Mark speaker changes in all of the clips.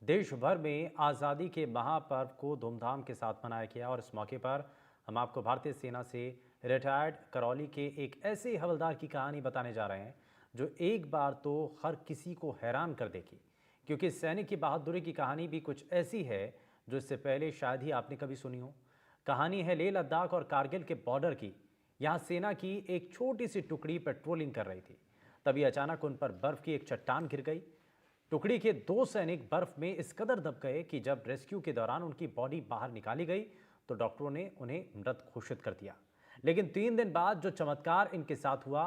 Speaker 1: देश भर में आज़ादी के महापर्व को धूमधाम के साथ मनाया गया और इस मौके पर हम आपको भारतीय सेना से रिटायर्ड करौली के एक ऐसे हवलदार की कहानी बताने जा रहे हैं जो एक बार तो हर किसी को हैरान कर देगी, क्योंकि सैनिक की बहादुरी की कहानी भी कुछ ऐसी है जो इससे पहले शायद ही आपने कभी सुनी हो। कहानी है लेह लद्दाख और कारगिल के बॉर्डर की। यहाँ सेना की एक छोटी सी टुकड़ी पेट्रोलिंग कर रही थी, तभी अचानक उन पर बर्फ की एक चट्टान गिर गई। टुकड़ी के दो सैनिक बर्फ में इस कदर दब गए कि जब रेस्क्यू के दौरान उनकी बॉडी बाहर निकाली गई तो डॉक्टरों ने उन्हें मृत घोषित कर दिया। लेकिन 3 दिन बाद जो चमत्कार इनके साथ हुआ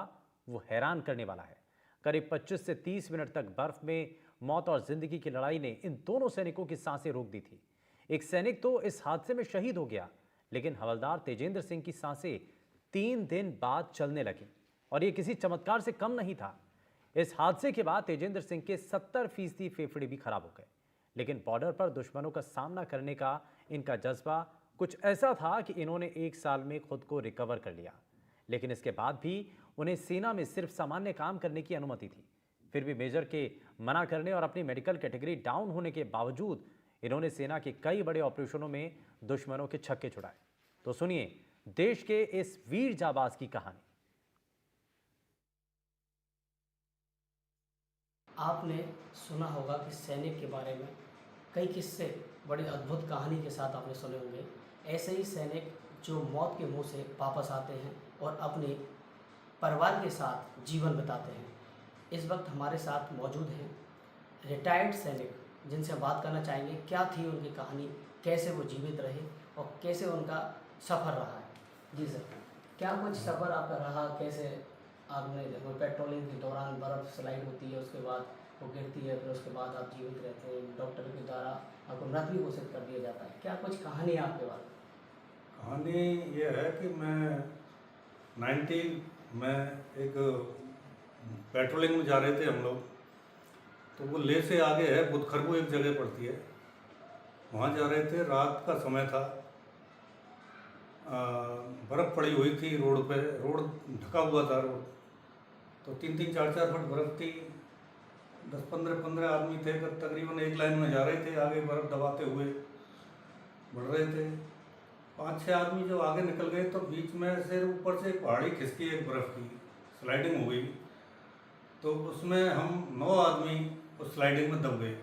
Speaker 1: वो हैरान करने वाला है। करीब 25 से 30 मिनट तक बर्फ में मौत और जिंदगी की लड़ाई ने इन दोनों सैनिकों की सांसें रोक दी थी। एक सैनिक तो इस हादसे में शहीद हो गया, लेकिन हवलदार तेजेंद्र सिंह की सांसें 3 दिन बाद चलने लगी, और ये किसी चमत्कार से कम नहीं था। इस हादसे के बाद तेजेंद्र सिंह के 70% फेफड़े भी खराब हो गए, लेकिन बॉर्डर पर दुश्मनों का सामना करने का इनका जज्बा कुछ ऐसा था कि इन्होंने 1 साल में खुद को रिकवर कर लिया। लेकिन इसके बाद भी उन्हें सेना में सिर्फ सामान्य काम करने की अनुमति थी। फिर भी मेजर के मना करने और अपनी मेडिकल कैटेगरी डाउन होने के बावजूद इन्होंने सेना के कई बड़े ऑपरेशनों में दुश्मनों के छक्के छुड़ाए। तो सुनिए देश के इस वीर जाबाज की कहानी।
Speaker 2: आपने सुना होगा कि सैनिक के बारे में कई किस्से बड़े अद्भुत कहानी के साथ आपने सुने होंगे। ऐसे ही सैनिक जो मौत के मुंह से वापस आते हैं और अपने परिवार के साथ जीवन बिताते हैं। इस वक्त हमारे साथ मौजूद हैं रिटायर्ड सैनिक, जिनसे बात करना चाहेंगे क्या थी उनकी कहानी, कैसे वो जीवित रहे और कैसे उनका सफ़र रहा है। जी सर, क्या कुछ सफ़र आपका रहा, कैसे आपने देखो पेट्रोलिंग के दौरान बर्फ़ स्लाइड होती है, उसके बाद वो गिरती है, फिर उसके बाद आप जीवित रहते हैं, डॉक्टर के द्वारा आपको मृत भी घोषित कर दिया जाता है। क्या कुछ कहानी है आपके बारे में?
Speaker 3: कहानी ये है कि मैं 90 में एक पेट्रोलिंग में जा रहे थे हम लोग। तो वो लेह से आगे है, बुदखरबू एक जगह पड़ती है, वहाँ जा रहे थे। रात का समय था, बर्फ़ पड़ी हुई थी रोड पे, रोड ढका हुआ था रोड। तो 3-3, 4-4 फुट बर्फ़ थी। 10-15 आदमी थे, तकरीबन एक लाइन में जा रहे थे, आगे बर्फ़ दबाते हुए बढ़ रहे थे। 5-6 आदमी जो आगे निकल गए तो बीच में से ऊपर से पहाड़ी खिसकी, एक बर्फ़ की स्लाइडिंग हो गई। तो उसमें हम 9 आदमी उस स्लाइडिंग में दब गए।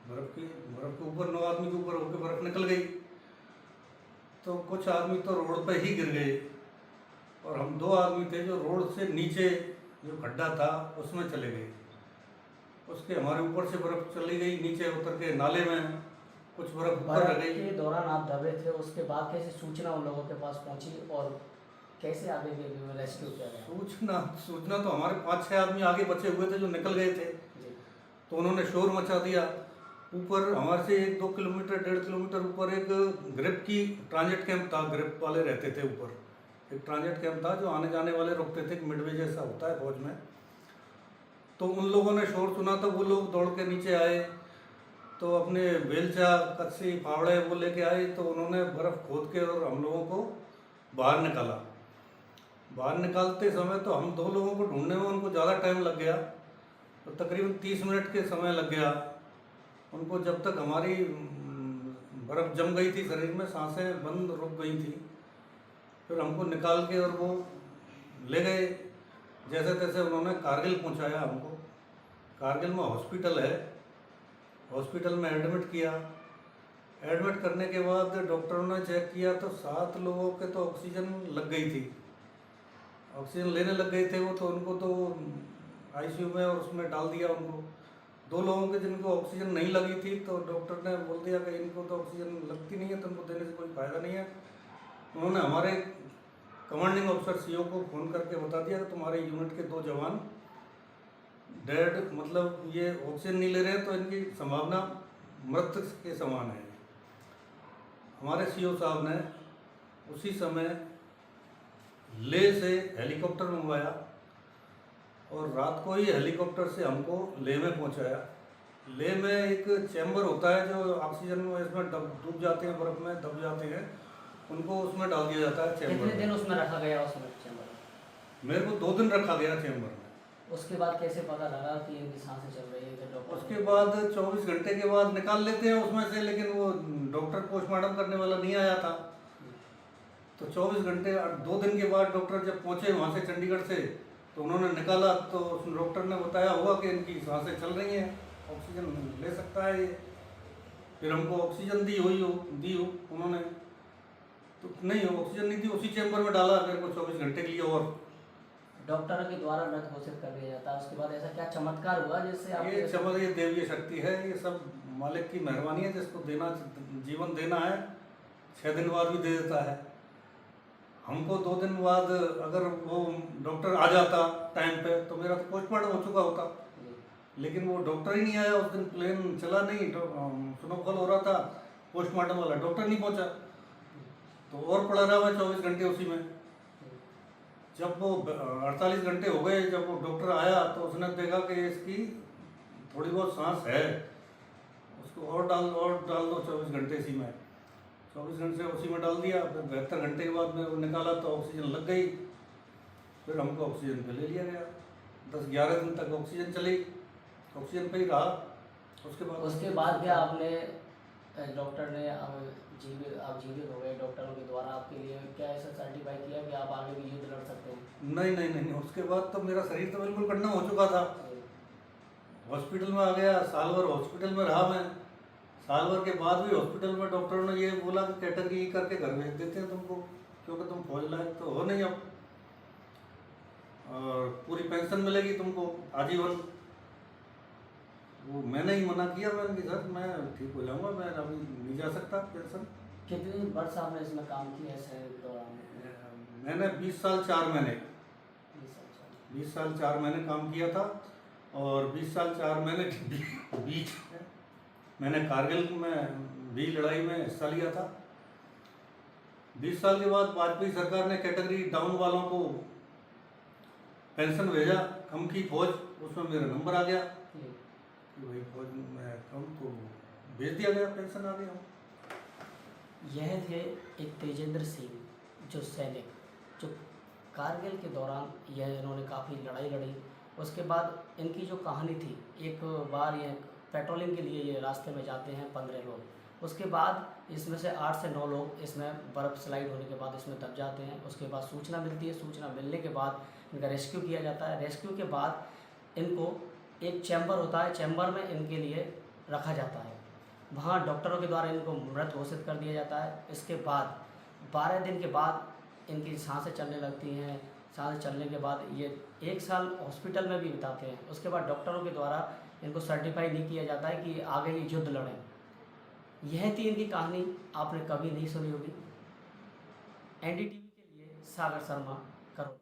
Speaker 3: बर्फ़ के ऊपर 9 आदमी के ऊपर होकर बर्फ़ निकल गई। तो कुछ आदमी तो रोड पे ही गिर गए और हम 2 आदमी थे जो रोड से नीचे जो खड्डा था उसमें चले गए। उसके हमारे ऊपर से बर्फ़ चली गई, नीचे उतर के नाले में कुछ बर्फ़ ऊपर रह गई।
Speaker 2: के दौरान आप दबे थे, उसके बाद कैसे सूचना उन लोगों के पास पहुंची और कैसे आगे रेस्क्यू किया गया?
Speaker 3: सूचना तो हमारे 5-6 आदमी आगे बचे हुए थे जो निकल गए थे।
Speaker 2: जी।
Speaker 3: तो उन्होंने शोर मचा दिया। ऊपर हमारे से 1-2 किलोमीटर, 1.5 किलोमीटर ऊपर एक ग्रिप की ट्रांजिट कैंप था, ग्रिप वाले रहते थे ऊपर। एक ट्रांजिट कैंप था जो आने जाने वाले रुकते थे, मिडवे जैसा होता है फौज में। तो उन लोगों ने शोर सुना तो वो लोग दौड़ के नीचे आए, तो अपने बेलचा, कच्ची, फावड़े वो लेके आए। तो उन्होंने बर्फ़ खोद के और हम लोगों को बाहर निकाला। बाहर निकालते समय तो हम 2 लोगों को ढूंढने में उनको ज़्यादा टाइम लग गया, तो तकरीबन 30 मिनट के समय लग गया उनको। जब तक हमारी बर्फ़ जम गई थी शरीर में, सांसें बंद रुक गई थी, फिर हमको निकाल के और वो ले गए। जैसे तैसे उन्होंने कारगिल पहुंचाया हमको। कारगिल में हॉस्पिटल है, हॉस्पिटल में एडमिट किया। एडमिट करने के बाद डॉक्टरों ने चेक किया तो 7 लोगों के तो ऑक्सीजन लग गई थी, ऑक्सीजन लेने लग गए थे वो। तो उनको तो आईसीयू में और उसमें डाल दिया उनको। 2 लोगों के जिनको ऑक्सीजन नहीं लगी थी तो डॉक्टर ने बोल दिया कि इनको तो ऑक्सीजन लगती नहीं है, तो उनको देने से कोई फ़ायदा नहीं है। उन्होंने हमारे कमांडिंग ऑफिसर सीओ को फ़ोन करके बता दिया कि तुम्हारे यूनिट के 2 जवान डेड, मतलब ये ऑक्सीजन नहीं ले रहे हैं, तो इनकी संभावना मृत्यु के समान है। हमारे सीओ साहब ने उसी समय लेह से हेलीकॉप्टर मंगवाया और रात को ही हेलीकॉप्टर से हमको लेह में पहुंचाया। लेह में एक चैम्बर होता है जो ऑक्सीजन में इसमें डूब जाते हैं, बर्फ़ में दब जाते हैं, उनको उसमें डाल दिया जाता है चैम्बर।
Speaker 2: कितने दिन उसमें रखा गया? उसमें चैम्बर
Speaker 3: मेरे को 2 दिन रखा गया चैम्बर में।
Speaker 2: उसके बाद कैसे पता लगा कि इनकी सांसें चल रही है? फिर डॉक्टर
Speaker 3: उसके बाद 24 घंटे के बाद निकाल लेते हैं उसमें से, लेकिन वो डॉक्टर पोस्टमार्टम करने वाला नहीं आया था। तो 24 घंटे 2 दिन के बाद डॉक्टर जब पहुंचे वहाँ से चंडीगढ़ से, तो उन्होंने निकाला तो उस डॉक्टर ने बताया होगा कि इनकी सांसें चल रही हैं, ऑक्सीजन ले सकता है ये। फिर हमको ऑक्सीजन दी हो उन्होंने, तो नहीं ऑक्सीजन नहीं दी, उसी चैम्बर में डाला मेरे को 24 घंटे के लिए। और
Speaker 2: डॉक्टर के द्वारा मृत घोषित कर दिया जाता है, उसके बाद ऐसा क्या चमत्कार हुआ जिससे आप
Speaker 3: ये चमक, ये देवीय शक्ति है, ये सब मालिक की मेहरबानी है, जिसको देना जीवन देना है 6 दिन बाद भी दे देता है। हमको 2 दिन बाद अगर वो डॉक्टर आ जाता टाइम पे तो मेरा तो पोस्टमार्टम हो चुका होता, लेकिन वो डॉक्टर ही नहीं आया उस दिन, प्लेन चला नहीं, स्नोफॉल हो रहा था, पोस्टमार्टम वाला डॉक्टर नहीं पहुंचा, तो और पड़ा रहा मैं 24 घंटे उसी में। जब वो 48 घंटे हो गए, जब वो डॉक्टर आया तो उसने देखा कि इसकी थोड़ी बहुत सांस है, उसको और डाल दो 24 घंटे इसी में। 24 घंटे उसी में डाल दिया, फिर 72 घंटे के बाद में वो निकाला तो ऑक्सीजन लग गई। फिर हमको ऑक्सीजन पे ले लिया गया, 10-11 दिन तक ऑक्सीजन चली, ऑक्सीजन पे ही रहा।
Speaker 2: उसके बाद क्या आपने डॉक्टर ने आप जीवित हो गए, डॉक्टरों के द्वारा आपके लिए क्या ऐसा सर्टिफाई किया कि आप आगे भी युद्ध लड़ सकते हैं?
Speaker 3: नहीं, उसके बाद तो मेरा शरीर तो बिल्कुल कठिन हो चुका था। हॉस्पिटल में आ गया, साल भर हॉस्पिटल में रहा मैं। साल भर के बाद भी हॉस्पिटल में डॉक्टरों ने ये बोला कि कैटेगरी करके घर भेज देते हैं तुमको, क्योंकि तुम फौज लायक तो हो नहीं अब, और पूरी पेंशन मिलेगी तुमको आजीवन। वो मैंने ही मना किया, मैंने कहा सर मैं ठीक हो जाऊंगा, मैं अभी नहीं जा सकता पेंशन।
Speaker 2: कितने वर्ष आपने इसमें काम किया है सैनिक के दौरान?
Speaker 3: मैंने 20 साल 4 महीने
Speaker 2: 20 साल।
Speaker 3: 20 साल 4 महीने काम किया था, और 20 साल 4 महीने के बीच मैंने कारगिल में भी लड़ाई में हिस्सा लिया था। 20 साल के बाद वाजपेयी सरकार ने कैटेगरी डाउन वालों को पेंशन भेजा, कम की फौज, उसमें मेरा नंबर आ गया कि भाई फौज में कम, तो भेज दिया गया, पेंशन आ गया।
Speaker 2: यह थे एक तेजेंद्र सिंह, जो सैनिक, जो कारगिल के दौरान यह इन्होंने काफ़ी लड़ाई लड़ी। उसके बाद इनकी जो कहानी थी, एक बार ये पेट्रोलिंग के लिए ये रास्ते में जाते हैं 15 लोग, उसके बाद इसमें से 8 से 9 लोग इसमें बर्फ़ स्लाइड होने के बाद इसमें दब जाते हैं। उसके बाद सूचना मिलती है, सूचना मिलने के बाद इनका रेस्क्यू किया जाता है। रेस्क्यू के बाद इनको एक चैम्बर होता है, चैम्बर में इनके लिए रखा जाता है, वहाँ डॉक्टरों के द्वारा इनको मृत घोषित कर दिया जाता है। इसके बाद 12 दिन के बाद इनकी सांसें चलने लगती हैं। सांसें चलने के बाद ये 1 साल हॉस्पिटल में भी बिताते हैं। उसके बाद डॉक्टरों के द्वारा इनको सर्टिफाई नहीं किया जाता है कि आगे ये युद्ध लड़ें। यह थी इनकी कहानी, आपने कभी नहीं सुनी होगी। NDTV के लिए सागर शर्मा, करो।